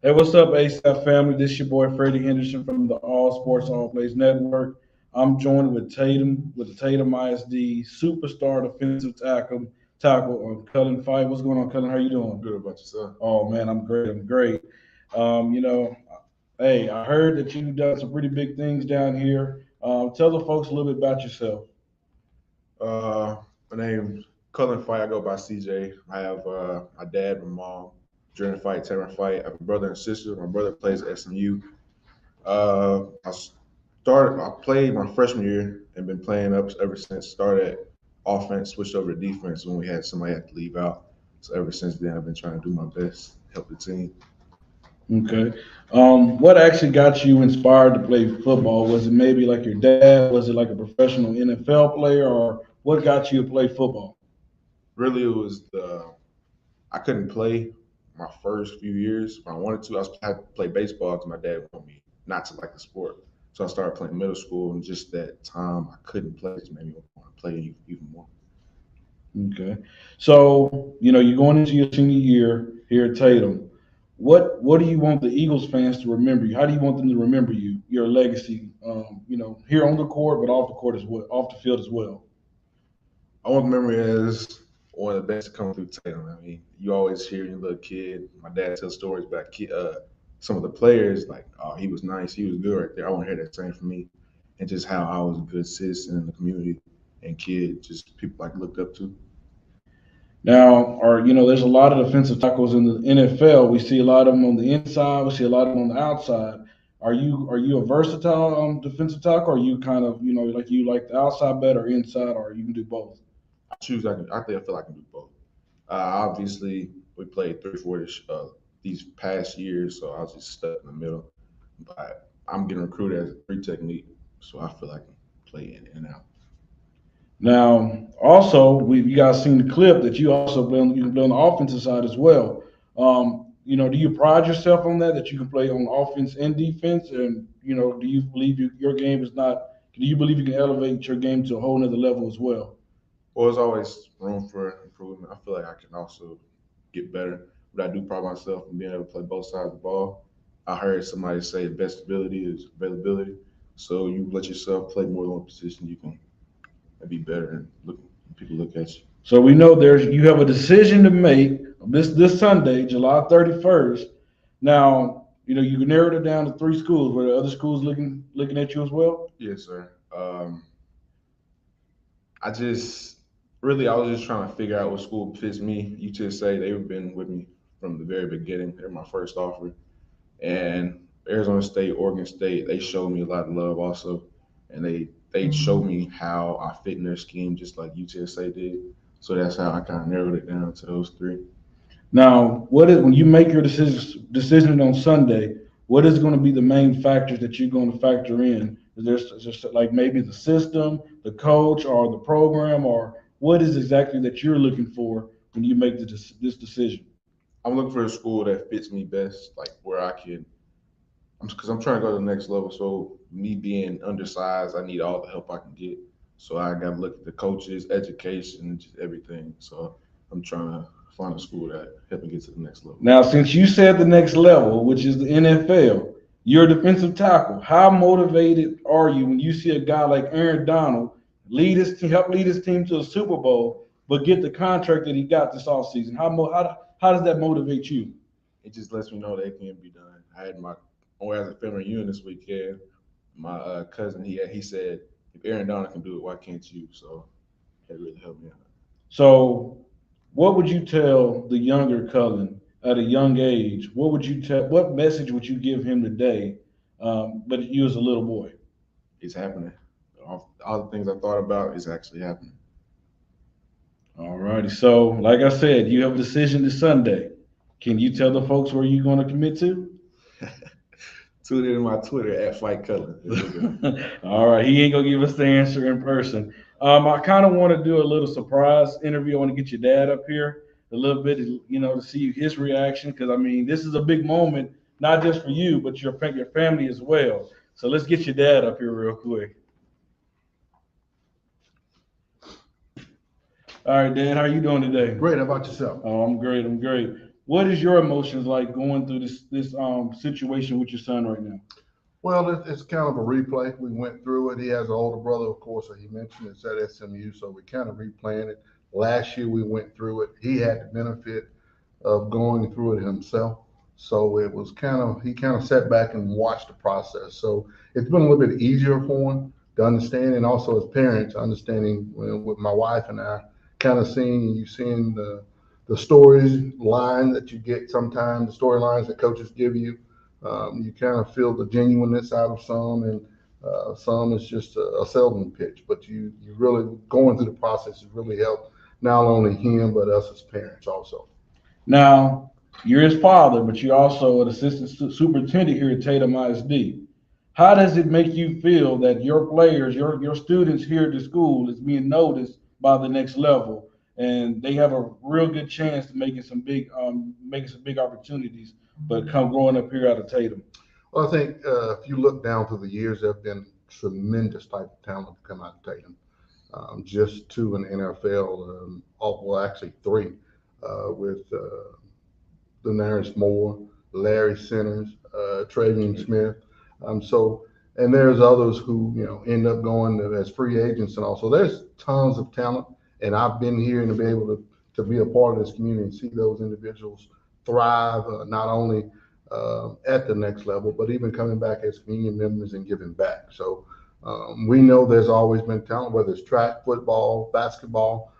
Hey, what's up, ASAP family? This your boy Freddie Henderson from the All Sports All Plays Network. I'm joined with Tatum with the Tatum ISD superstar defensive tackle on Cullen Fite. What's going on, Cullen? How you doing? Good about yourself. Oh man, I'm great. I'm great. Um, you know, hey, I heard that you've done some pretty big things down here. Tell the folks a little bit about yourself. Uh, my name's Cullen Fite. I go by CJ. I have my dad, my mom, Jordan Fight, Tatum Fight. I have a brother and sister. My brother plays at SMU. I played my freshman year and been playing up ever since. Started at offense, switched over to defense when we had somebody had to leave out. So ever since then, I've been trying to do my best, help the team. Okay. What actually got you inspired to play football? Was it maybe like your dad? Was it like a professional NFL player, or what got you to play football? Really, it was I couldn't play my first few years. If I wanted to, I had to play baseball because my dad wanted me not to like the sport. So I started playing middle school, and just that time I couldn't play, it made me want to play even more. Okay. So, you're going into your senior year here at Tatum. What do you want the Eagles fans to remember you? How do you want them to remember you, your legacy, here on the court, but off the court as well, off the field as well? I want to remember as one of the best to come through Tatum. I mean, you always hear your little kid. My dad tells stories about some of the players, like, oh, he was nice, he was good right there. I want to hear that same from me, and just how I was a good citizen in the community and kid, just people like looked up to. Now, there's a lot of defensive tackles in the NFL. We see a lot of them on the inside. We see a lot of them on the outside. Are you a versatile defensive tackle? Or are you kind of like you like the outside better, inside, or you can do both? I choose. I think I feel I can do both. Obviously, we played 3-4 these past years, so I was just stuck in the middle. But I'm getting recruited as a three technique, so I feel I can play in and out. Now, also, you guys seen the clip that you also play on, you can play on the offensive side as well. Do you pride yourself on that you can play on offense and defense? And do you believe your game is not? Do you believe you can elevate your game to a whole nother level as well? Well, there's always room for improvement. I feel like I can also get better, but I do pride myself in being able to play both sides of the ball. I heard somebody say best ability is availability. So you let yourself play more than one position, you can be better and people look at you. So we know you have a decision to make this Sunday, July 31st. Now, you narrowed it down to three schools. Were the other schools looking at you as well? Yes, sir. I just I was just trying to figure out what school fits me. UTSA, they've been with me from the very beginning. They're my first offer. And Arizona State, Oregon State, they showed me a lot of love also. And they showed me how I fit in their scheme just like UTSA did. So that's how I kind of narrowed it down to those three. Now, what is when you make your decision on Sunday? What is going to be the main factors that you're going to factor in? Is there like maybe the system, the coach, or the program, or what is exactly that you're looking for when you make this decision? I'm looking for a school that fits me best, like where I can, because I'm trying to go to the next level. So me being undersized, I need all the help I can get. So I got to look at the coaches, education, just everything. So I'm trying to find a school that help me get to the next level. Now, since you said the next level, which is the NFL, you're a defensive tackle. How motivated are you when you see a guy like Aaron Donald help lead his team to a Super Bowl, but get the contract that he got this offseason? How does that motivate you? It just lets me know that it can be done. I had as a family reunion this weekend. My cousin, he said, if Aaron Donald can do it, why can't you? So that really helped me out. So, what would you tell the younger Cullen at a young age? What would you tell? What message would you give him today? But you as a little boy. It's happening. All the things I thought about is actually happening. All righty. So, like I said, you have a decision this Sunday. Can you tell the folks where you're going to commit to? Tune in my Twitter at Fight Cullen. All right. He ain't gonna give us the answer in person. I kind of want to do a little surprise interview. I want to get your dad up here a little bit, to see his reaction because I mean, this is a big moment, not just for you, but your family as well. So let's get your dad up here real quick. All right, Dad, how you doing today? Great. How about yourself? Oh, I'm great. I'm great. What is your emotions like going through this situation with your son right now? Well, it's kind of a replay. We went through it. He has an older brother, of course, that he mentioned it's at SMU, so we kind of replaying it. Last year we went through it. He had the benefit of going through it himself, so it was kind of he kind of sat back and watched the process. So it's been a little bit easier for him to understand, and also as parents understanding with my wife and I, kind of seeing you seeing the stories line that you get sometimes, the storylines that coaches give you. You kind of feel the genuineness out of some, and some is just a salesman pitch. But you really going through the process has really helped not only him but us as parents also. Now, you're his father, but you're also an assistant superintendent here at Tatum ISD. How does it make you feel that your players, your students here at the school is being noticed by the next level, and they have a real good chance to making some big opportunities, but come growing up here out of Tatum? Well, I think if you look down through the years, there have been tremendous type of talent to come out of Tatum. Just two in the NFL, well, actually three, with Daenerys Moore, Larry Centers, Travian Smith. And there's others who end up going as free agents and all. So there's tons of talent, and I've been here and to be able to be a part of this community and see those individuals thrive, not only at the next level, but even coming back as community members and giving back. So we know there's always been talent, whether it's track, football, basketball.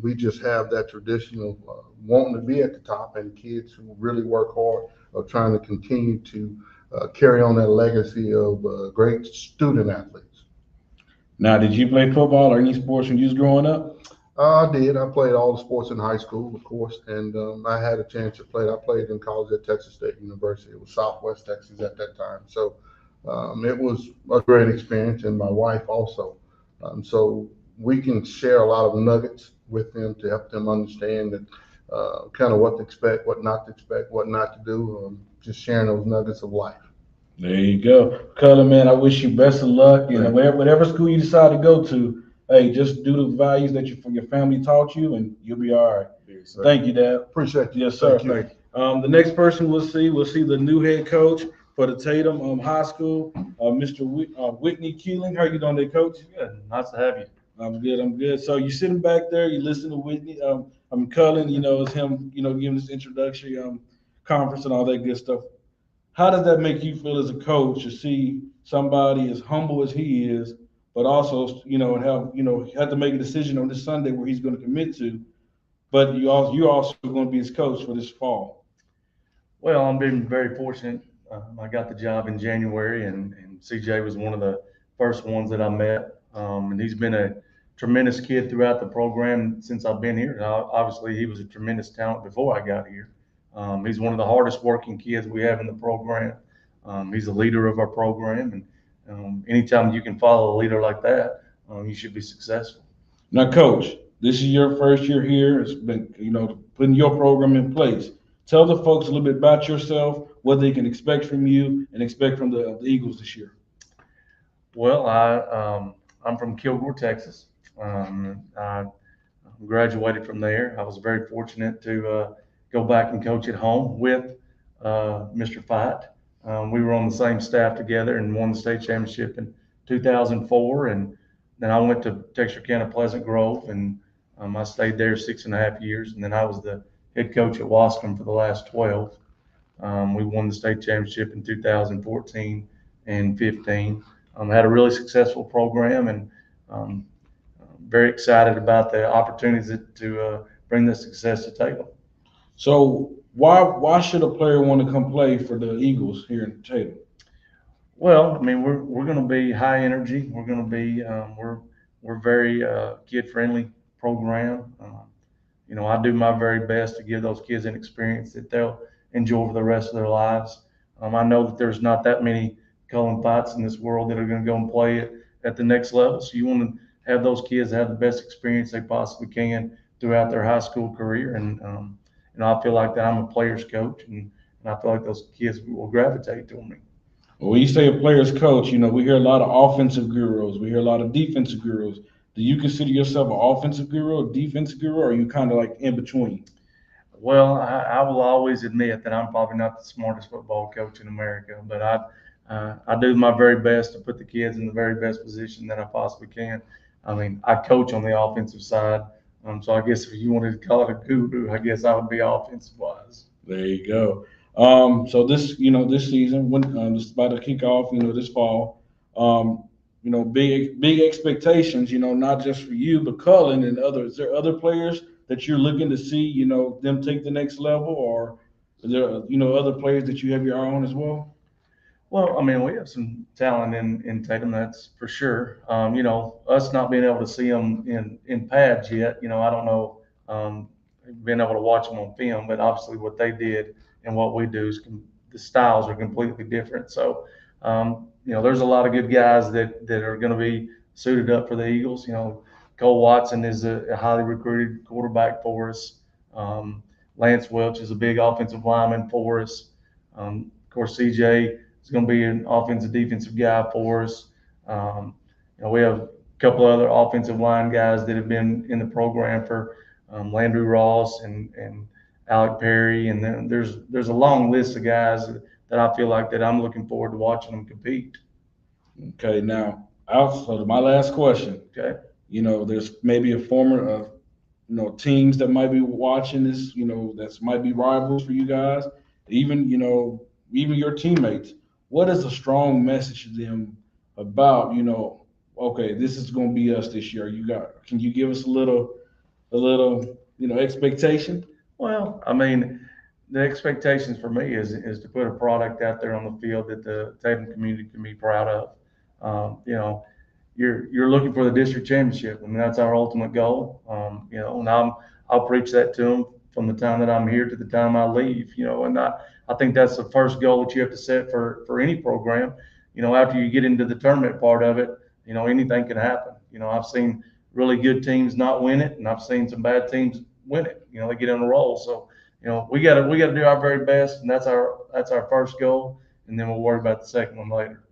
We just have that traditional wanting to be at the top, and kids who really work hard are trying to continue to carry on that legacy of great student athletes. Now, did you play football or any sports when you was growing up? I did. I played all the sports in high school, of course, and I had a chance to play. I played in college at Texas State University. It was Southwest Texas at that time. So it was a great experience, and my wife also. So we can share a lot of nuggets with them to help them understand that kind of what to expect, what not to expect, what not to do. Just sharing those nuggets of life. There you go. Cullen, man, I wish you best of luck. You know, Thank whatever school you decide to go to, hey, just do the values that your family taught you, and you'll be all right. Yes, Thank you, Dad. Appreciate you. Yes, sir. Thank you. The next person we'll see the new head coach for the Tatum High School, Mr. Whitney Keeling. How are you doing today, Coach? Good. Nice to have you. I'm good. I'm good. So you're sitting back there, you listen to Whitney. I'm Cullen. It's him. Giving this introductory conference and all that good stuff. How does that make you feel as a coach to see somebody as humble as he is, but also have to make a decision on this Sunday where he's going to commit to, but you're also going to be his coach for this fall? Well, I'm being very fortunate. I got the job in January, and CJ was one of the first ones that I met. And he's been a tremendous kid throughout the program since I've been here. Now, obviously, he was a tremendous talent before I got here. He's one of the hardest working kids we have in the program. He's a leader of our program, and anytime you can follow a leader like that, you should be successful. Now, Coach, this is your first year here. It's been, putting your program in place. Tell the folks a little bit about yourself, what they can expect from you and expect from the Eagles this year. Well, I'm from Kilgore, Texas. I graduated from there. I was very fortunate to go back and coach at home with Mr. Fite. We were on the same staff together and won the state championship in 2004. And then I went to Texarkana Pleasant Grove, and I stayed there 6.5 years. And then I was the head coach at Wascom for the last 12. We won the state championship in 2014 and 15. Had a really successful program, and very excited about the opportunities to bring this success to Tatum. So why should a player want to come play for the Eagles here in Tatum? Well, I mean, we're going to be high energy. We're going to be we're very kid friendly program. I do my very best to give those kids an experience that they'll enjoy for the rest of their lives. I know that there's not that many Cullen Fites in this world that are going to go and play at the next level. So you want to have those kids have the best experience they possibly can throughout their high school career. And I feel like that I'm a player's coach, and I feel like those kids will gravitate to me. Well, when you say a player's coach, we hear a lot of offensive gurus. We hear a lot of defensive gurus. Do you consider yourself an offensive guru, a defensive guru, or are you kind of like in between? Well, I will always admit that I'm probably not the smartest football coach in America, but I do my very best to put the kids in the very best position that I possibly can. I mean, I coach on the offensive side, so I guess if you wanted to call it a guru, I guess I would be offensive wise. There you go. So this, this season, when this is about to kick off, this fall, big expectations, not just for you, but Cullen and others. Is there other players that you're looking to see, them take the next level, or is there, other players that you have your eye on as well? Well, I mean, we have some talent in Tatum, that's for sure. Us not being able to see them in pads yet, I don't know, being able to watch them on film, but obviously what they did and what we do is the styles are completely different. So, there's a lot of good guys that are going to be suited up for the Eagles. Cole Watson is a highly recruited quarterback for us. Lance Welch is a big offensive lineman for us. Of course, CJ is going to be an offensive defensive guy for us. We have a couple other offensive line guys that have been in the program for Landry Ross and Alec Perry, and then there's a long list of guys that I feel like that I'm looking forward to watching them compete. Okay, now so my last question. Okay. There's maybe a former, teams that might be watching this, that might be rivals for you guys, even your teammates. What is a strong message to them about, okay, this is going to be us this year? Can you give us a little, expectation? Well, I mean, the expectations for me is to put a product out there on the field that the Tatum community can be proud of. You're looking for the district championship. I mean, that's our ultimate goal. And I'll preach that to them from the time that I'm here to the time I leave. And I think that's the first goal that you have to set for any program. After you get into the tournament part of it, anything can happen. I've seen really good teams not win it, and I've seen some bad teams win it. They get on a roll. So, we gotta do our very best, and that's our first goal, and then we'll worry about the second one later.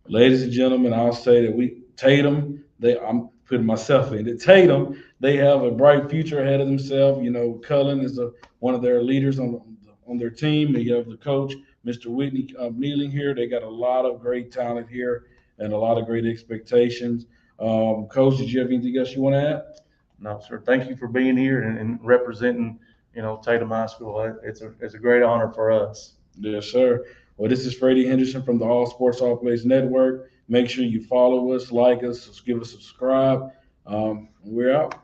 Ladies and gentlemen, I'll say that Tatum, I'm putting myself in it. Tatum, they have a bright future ahead of themselves. Cullen is one of their leaders on their team. They have the coach, Mr. Whitney, kneeling here. They got a lot of great talent here and a lot of great expectations. Coach, did you have anything else you want to add? No, sir. Thank you for being here and representing, Tatum High School. It's a great honor for us. Yes, sir. Well, this is Freddie Henderson from the All Sports All Plays Network. Make sure you follow us, like us, give us a subscribe. We're out.